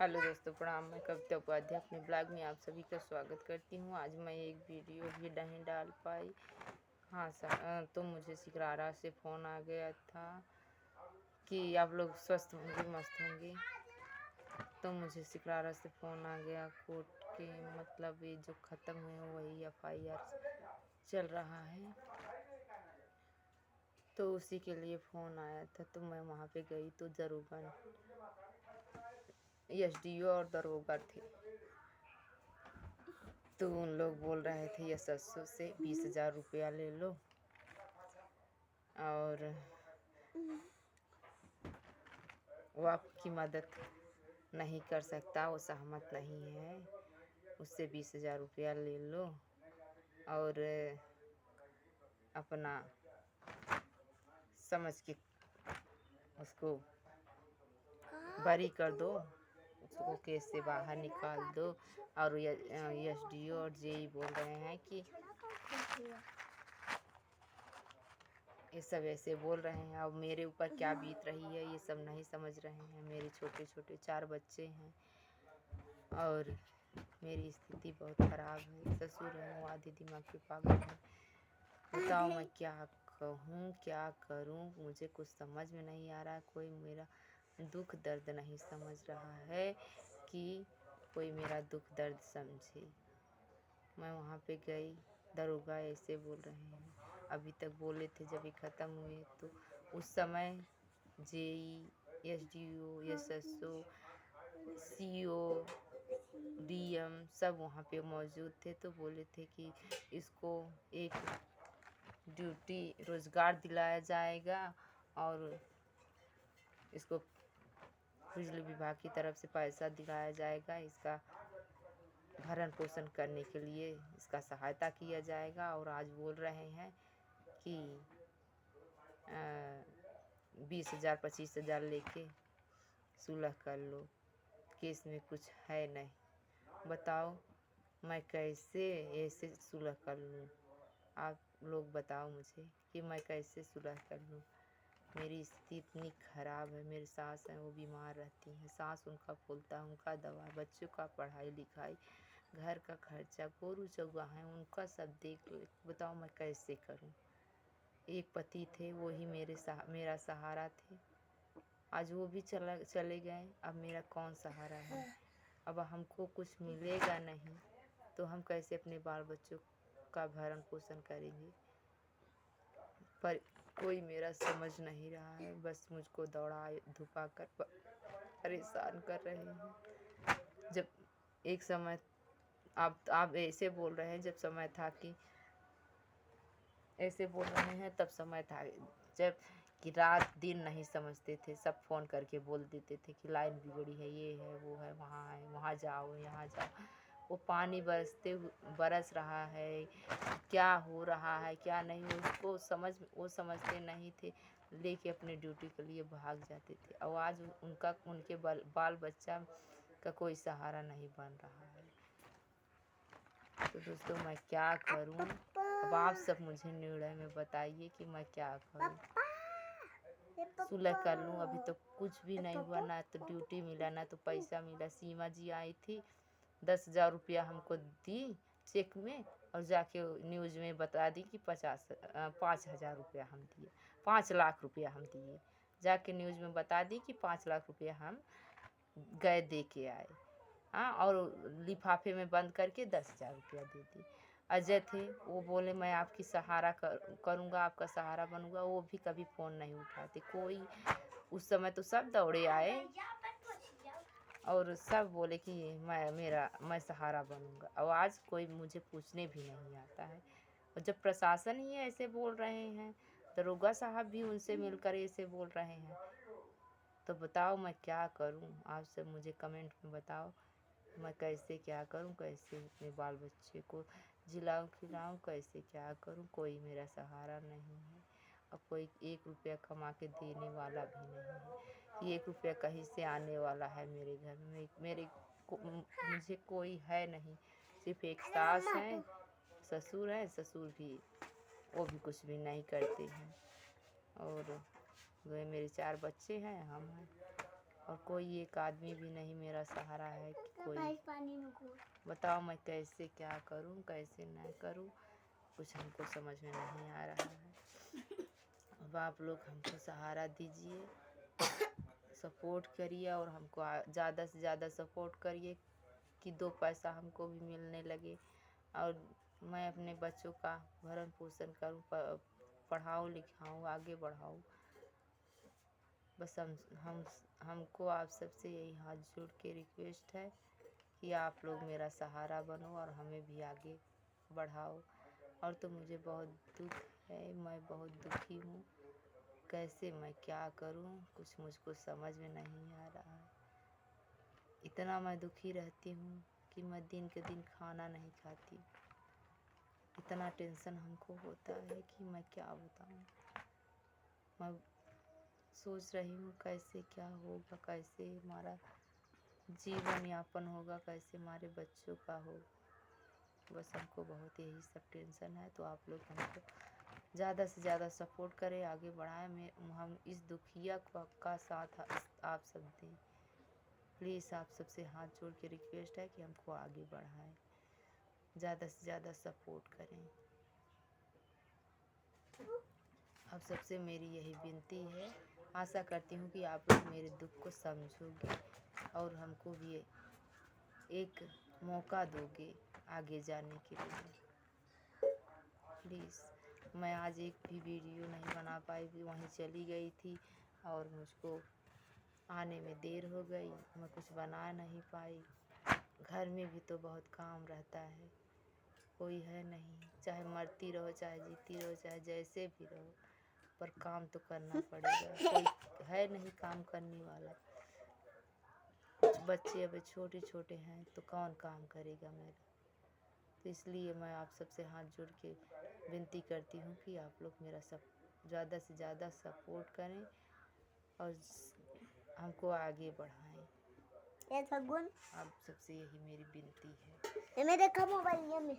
Hello दोस्तों, प्रणाम। मैं कविता उपाध्याय अपने ब्लॉग में आप सभी का स्वागत करती हूँ। आज मैं एक वीडियो भी नहीं डाल पाई। हाँ सर, तो मुझे शिकारा से फ़ोन आ गया था कि आप लोग स्वस्थ होंगे, मस्त होंगे। तो मुझे शिकारा से फ़ोन आ गया कोर्ट के, मतलब ये जो ख़त्म हुए वही FIR चल रहा है, तो उसी के लिए फ़ोन आया था। तो मैं वहाँ पे गई तो दरोगा, SDO और दरोगा थे। तो उन लोग बोल रहे थे SSO से 20,000 रुपया ले लो और वो आपकी मदद नहीं कर सकता, वो सहमत नहीं है, उससे 20,000 रुपया ले लो और अपना समझ के उसको बरी कर दो, उसको केस से बाहर निकाल दो। और SDO और JE बोल रहे हैं कि ये सब ऐसे बोल रहे हैं। अब मेरे ऊपर क्या बीत रही है ये सब नहीं समझ रहे हैं। मेरे छोटे छोटे 4 बच्चे हैं और मेरी स्थिति बहुत ख़राब है। ससुर हैं वो आधे दिमाग के पागल हैं। बताओ मैं क्या कहूँ, क्या करूँ, मुझे कुछ समझ में नहीं आ रहा। कोई मेरा दुख दर्द नहीं समझ रहा है कि कोई मेरा दुख दर्द समझे। मैं वहाँ पे गई, दरोगा ऐसे बोल रहे हैं, अभी तक बोले थे जब ये ख़त्म हुए। तो उस समय JE, SDO, SSO, CO, DM सब वहाँ पे मौजूद थे। तो बोले थे कि इसको एक ड्यूटी रोज़गार दिलाया जाएगा और इसको बिजली विभाग की तरफ से पैसा दिलाया जाएगा, इसका भरण पोषण करने के लिए इसका सहायता किया जाएगा। और आज बोल रहे हैं कि 20,000 25,000 लेके सुलह कर लो, केस में कुछ है नहीं। बताओ मैं कैसे ऐसे सुलह कर लूँ? आप लोग बताओ मुझे कि मैं कैसे सुलह कर लूँ। मेरी स्थिति इतनी ख़राब है। मेरी सास हैं, वो बीमार रहती हैं, सांस उनका फूलता, उनका दवा, बच्चों का पढ़ाई लिखाई, घर का खर्चा, गोरू चौगा है, उनका सब देख लो। बताओ मैं कैसे करूं? एक पति थे, वो ही मेरा सहारा थे, आज वो भी चले गए। अब मेरा कौन सहारा है? अब हमको कुछ मिलेगा नहीं तो हम कैसे अपने बाल बच्चों का भरण पोषण करेंगे? पर कोई मेरा समझ नहीं रहा है, बस मुझको दौड़ा धुपा कर परेशान कर रहे हैं। जब एक समय आप ऐसे बोल रहे हैं, जब समय था कि ऐसे बोल रहे हैं, तब समय था जब कि रात दिन नहीं समझते थे। सब फ़ोन करके बोल देते थे कि लाइन बिगड़ी है, ये है, वो है, वहाँ जाओ, यहाँ जाओ। वो पानी बरस रहा है, क्या हो रहा है क्या नहीं, उसको वो समझते नहीं थे, लेके अपने ड्यूटी के लिए भाग जाते थे। और आज उनके बाल बच्चा का कोई सहारा नहीं बन रहा है। तो दोस्तों मैं क्या करूं? अब आप सब मुझे निर्णय में बताइए कि मैं क्या करूं। सुलह कर लूं? अभी तो कुछ भी नहीं हुआ, ना तो ड्यूटी मिला ना तो पैसा मिला। सीमा जी आई थी, 10,000 रुपया हमको दी चेक में, और जाके न्यूज़ में बता दी कि 5,000 रुपया हम दिए, 5 लाख रुपया हम दिए। जाके न्यूज़ में बता दी कि 5 लाख रुपया हम गए दे के आए। हाँ, और लिफाफे में बंद करके 10,000 रुपया दे दी। अजय थे, वो बोले मैं आपकी सहारा करूँगा, आपका सहारा बनूँगा। वो भी कभी फ़ोन नहीं उठाते कोई। उस समय तो सब दौड़े आए और सब बोले कि मैं सहारा बनूँगा। और आज कोई मुझे पूछने भी नहीं आता है। और जब प्रशासन ही ऐसे बोल रहे हैं, दरोगा साहब भी उनसे मिलकर ऐसे बोल रहे हैं, तो बताओ मैं क्या करूं? आप सब मुझे कमेंट में बताओ मैं कैसे क्या करूं, कैसे अपने बाल बच्चे को जिलाऊं खिलाऊं, कैसे क्या करूं? कोई मेरा सहारा नहीं है और कोई 1 रुपया कमा के देने वाला भी नहीं है कि 1 रुपया कहीं से आने वाला है मेरे घर में। मुझे कोई है नहीं, सिर्फ एक सास है, ससुर है, ससुर भी वो भी कुछ भी नहीं करते हैं, और वे मेरे 4 बच्चे हैं, हम हैं। और कोई एक आदमी भी नहीं मेरा सहारा है कि कोई बताओ मैं कैसे क्या करूं कैसे न करूं, कुछ हमको समझ में नहीं आ रहा है। अब आप लोग हमको सहारा दीजिए, सपोर्ट करिए और हमको ज़्यादा से ज़्यादा सपोर्ट करिए कि 2 पैसा हमको भी मिलने लगे और मैं अपने बच्चों का भरण पोषण करूं, पढ़ाऊं लिखाऊं आगे बढ़ाऊं। बस हमको आप सबसे यही हाथ जोड़ के रिक्वेस्ट है कि आप लोग मेरा सहारा बनो और हमें भी आगे बढ़ाओ। और तो मुझे बहुत दुख है, मैं बहुत दुखी हूँ, कैसे मैं क्या करूँ कुछ मुझको समझ में नहीं आ रहा है। इतना मैं दुखी रहती हूँ कि मैं दिन के दिन खाना नहीं खाती, इतना टेंशन हमको होता है कि मैं क्या बताऊँ। मैं सोच रही हूँ कैसे क्या होगा, कैसे हमारा जीवन यापन होगा, कैसे हमारे बच्चों का हो। बस हमको बहुत यही सब टेंशन है। तो आप लोग हमको ज़्यादा से ज़्यादा सपोर्ट करें, आगे बढ़ाएं। हम इस दुखिया का साथ आप सब दें प्लीज़। आप सबसे हाथ जोड़ के रिक्वेस्ट है कि हमको आगे बढ़ाएं, ज़्यादा से ज़्यादा सपोर्ट करें। आप सबसे मेरी यही विनती है, आशा करती हूँ कि आप लोग मेरे दुख को समझोगे और हमको भी एक मौका दोगे आगे जाने के लिए प्लीज़। मैं आज एक भी वीडियो नहीं बना पाई, वहीं चली गई थी और मुझको आने में देर हो गई, मैं कुछ बना नहीं पाई। घर में भी तो बहुत काम रहता है, कोई है नहीं, चाहे मरती रहो चाहे जीती रहो चाहे जैसे भी रहो, पर काम तो करना पड़ेगा, कोई है नहीं काम करने वाला। कुछ बच्चे अब छोटे छोटे हैं तो कौन काम करेगा मेरा। तो इसलिए मैं आप सबसे हाथ जोड़ के विनती करती हूँ कि आप लोग मेरा सब ज़्यादा से ज़्यादा सपोर्ट करें और हमको आगे बढ़ाएं। आप सबसे यही मेरी विनती है। ये मेरे का मोबाइल है।